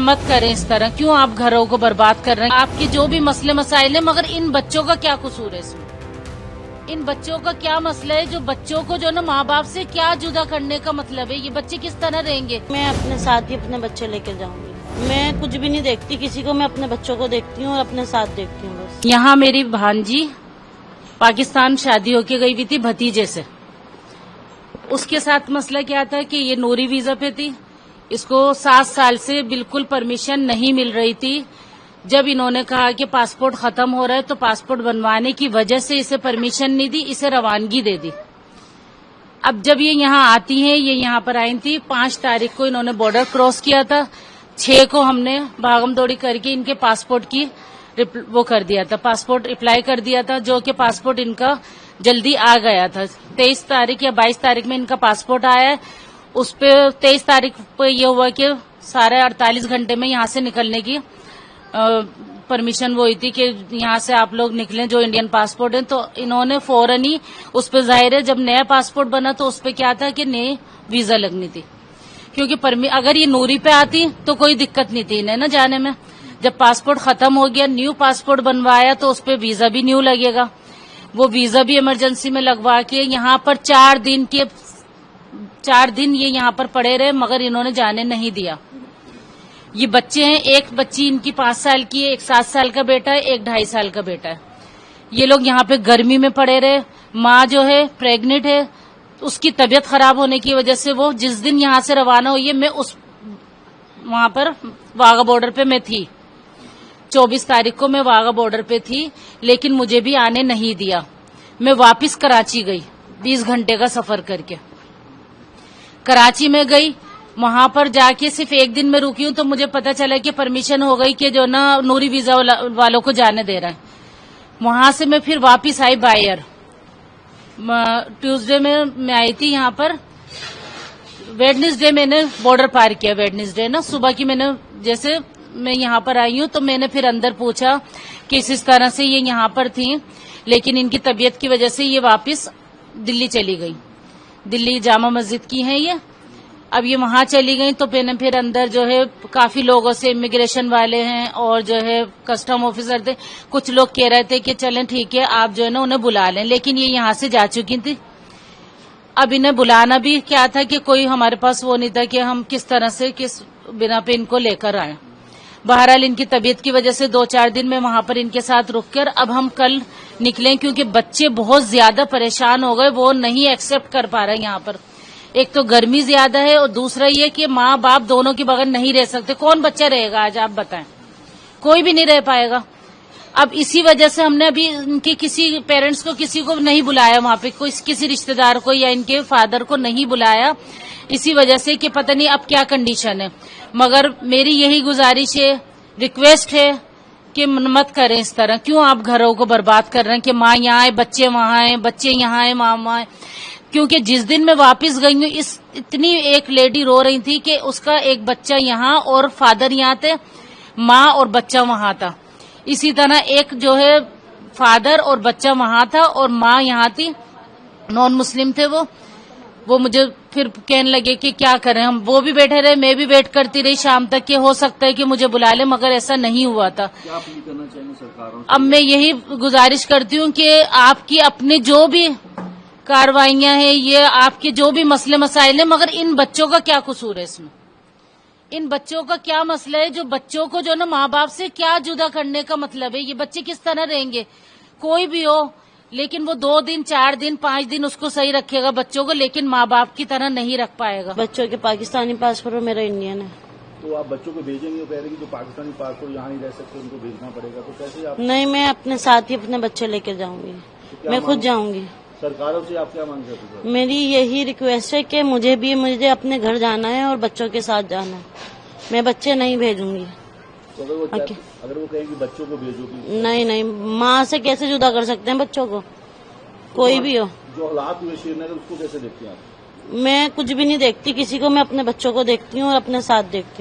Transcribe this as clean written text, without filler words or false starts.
मत करें इस तरह। क्यों आप घरों को बर्बाद कर रहे हैं? आपके जो भी मसले मसाइल है, मगर इन बच्चों का क्या कसूर है इसमें? इन बच्चों का क्या मसला है जो बच्चों को जो ना माँ बाप से क्या जुदा करने का मतलब है? ये बच्चे किस तरह रहेंगे? मैं अपने साथ ही अपने बच्चे लेकर जाऊंगी। मैं कुछ भी नहीं देखती किसी को, मैं अपने बच्चों को देखती हूँ और अपने साथ देखती हूँ बस। यहाँ मेरी भांजी पाकिस्तान शादी होके गई हुई थी भतीजे से। उसके साथ मसला क्या था कि ये नूरी वीजा पे थी, इसको 7 साल से बिल्कुल परमिशन नहीं मिल रही थी। जब इन्होंने कहा कि पासपोर्ट खत्म हो रहा है तो पासपोर्ट बनवाने की वजह से इसे परमिशन नहीं दी, इसे रवानगी दे दी। अब जब ये यहाँ आती हैं, ये यहाँ पर आई थी 5 तारीख को इन्होंने बॉर्डर क्रॉस किया था। 6 को हमने भागम दौड़ी करके इनके पासपोर्ट की वो कर दिया था, पासपोर्ट अप्लाई कर दिया था, जो कि पासपोर्ट इनका जल्दी आ गया था। 23 तारीख या 22 तारीख में इनका पासपोर्ट आया है। उस पे 23 तारीख पे ये हुआ कि सारे 48 घंटे में यहाँ से निकलने की परमिशन वो हुई थी कि यहाँ से आप लोग निकलें जो इंडियन पासपोर्ट है। तो इन्होंने फौरन ही उस पे, जाहिर है जब नया पासपोर्ट बना तो उस पे क्या था कि नई वीजा लगनी थी, क्योंकि अगर ये नूरी पे आती तो कोई दिक्कत नहीं थी इन्हें न जाने में। जब पासपोर्ट खत्म हो गया, न्यू पासपोर्ट बनवाया तो उस पे वीजा भी न्यू लगेगा। वो वीजा भी इमरजेंसी में लगवा के यहाँ पर 4 दिन ये यहाँ पर पड़े रहे, मगर इन्होंने जाने नहीं दिया। ये बच्चे हैं, एक बच्ची इनकी 5 साल की है, एक 7 साल का बेटा है, एक 2.5 साल का बेटा है। ये लोग यहाँ पे गर्मी में पड़े रहे। माँ जो है प्रेग्नेंट है, उसकी तबीयत खराब होने की वजह से वो जिस दिन यहाँ से रवाना हुई है, मैं वहां पर वाघा बॉर्डर पे मैं थी। 24 तारीख को मैं वाघा बॉर्डर पे थी, लेकिन मुझे भी आने नहीं दिया। मैं वापस कराची गई 20 घंटे का सफर करके। कराची में गई, वहां पर जाके सिर्फ 1 दिन में रुकी हूं तो मुझे पता चला कि परमिशन हो गई कि जो ना नूरी वीजा वालों को जाने दे रहा है। वहां से मैं फिर वापस आई बाय एयर। ट्यूसडे में मैं आई थी यहाँ पर। वेडनेसडे मैंने बॉर्डर पार किया। वेडनेसडे ना सुबह की मैंने, जैसे मैं यहाँ पर आई हूँ तो मैंने फिर अंदर पूछा कि इस तरह से ये यहाँ पर थी, लेकिन इनकी तबीयत की वजह से ये वापस दिल्ली चली गई। दिल्ली जामा मस्जिद की है ये। अब ये वहां चली गई तो मैंने फिर अंदर जो है काफी लोगों से, इमिग्रेशन वाले हैं और जो है कस्टम ऑफिसर थे, कुछ लोग कह रहे थे कि चलें ठीक है आप जो है ना उन्हें बुला लें, लेकिन ये यहाँ से जा चुकी थी। अब इन्हें बुलाना भी क्या था कि कोई हमारे पास वो नहीं था कि हम किस तरह से किस बिना पे इनको लेकर आए। बहरहाल इनकी तबीयत की वजह से 2-4 दिन में वहां पर इनके साथ रुककर अब हम कल निकले, क्योंकि बच्चे बहुत ज्यादा परेशान हो गए, वो नहीं एक्सेप्ट कर पा रहे यहाँ पर। एक तो गर्मी ज्यादा है और दूसरा ये कि माँ बाप दोनों के बगैर नहीं रह सकते। कौन बच्चा रहेगा आज आप बताएं? कोई भी नहीं रह पाएगा। अब इसी वजह से हमने अभी इनके किसी पेरेंट्स को, किसी को नहीं बुलाया वहां पे, कोई किसी रिश्तेदार को या इनके फादर को नहीं बुलाया, इसी वजह से कि पता नहीं अब क्या कंडीशन है। मगर मेरी यही गुजारिश है, रिक्वेस्ट है कि मत करें इस तरह। क्यों आप घरों को बर्बाद कर रहे हैं कि माँ यहाँ आए, बच्चे वहां आए, बच्चे यहाँ आए, माँ वहां आए। क्योंकि जिस दिन मैं वापस गई हूँ, इतनी एक लेडी रो रही थी कि उसका एक बच्चा यहाँ और फादर यहाँ थे, माँ और बच्चा वहां था। इसी तरह एक जो है फादर और बच्चा वहां था और माँ यहाँ थी, नॉन मुस्लिम थे वो मुझे फिर कहने लगे कि क्या करें हम। वो भी बैठे रहे, मैं भी वेट करती रही शाम तक कि हो सकता है कि मुझे बुला ले, मगर ऐसा नहीं हुआ था। क्या अपील करना चाहिए सरकारों से? अब मैं यही गुजारिश करती हूँ कि आपकी अपनी जो भी कार्रवाइयां हैं, ये आपके जो भी मसले मसाइल हैं, मगर इन बच्चों का क्या कसूर है इसमें? इन बच्चों का क्या मसला है जो बच्चों को जो ना माँ बाप से क्या जुदा करने का मतलब है? ये बच्चे किस तरह रहेंगे? कोई भी हो, लेकिन वो 2 दिन, 4 दिन, 5 दिन उसको सही रखेगा बच्चों को, लेकिन माँ बाप की तरह नहीं रख पाएगा। बच्चों के पाकिस्तानी पासपोर्ट और मेरा इंडियन है। तो आप बच्चों को भेजेंगे? वो कह रहे कि जो पाकिस्तानी पासपोर्ट यहाँ नहीं रह सकते उनको भेजना पड़ेगा, तो कैसे आप? नहीं, मैं अपने साथ ही अपने बच्चे लेकर जाऊंगी। मैं खुद जाऊंगी। सरकारों से आप क्या मांग करते हैं? मेरी यही रिक्वेस्ट है कि मुझे अपने घर जाना है और बच्चों के साथ जाना है। मैं बच्चे नहीं भेजूंगी। तो अगर वो कहेंगे बच्चों को भेजोगी? नहीं, माँ से कैसे जुदा कर सकते हैं बच्चों को? कोई भी हो। जो हालात हुए श्रीनगर, उसको कैसे देखते हैं आप? मैं कुछ भी नहीं देखती किसी को, मैं अपने बच्चों को देखती हूँ और अपने साथ देखती हूँ।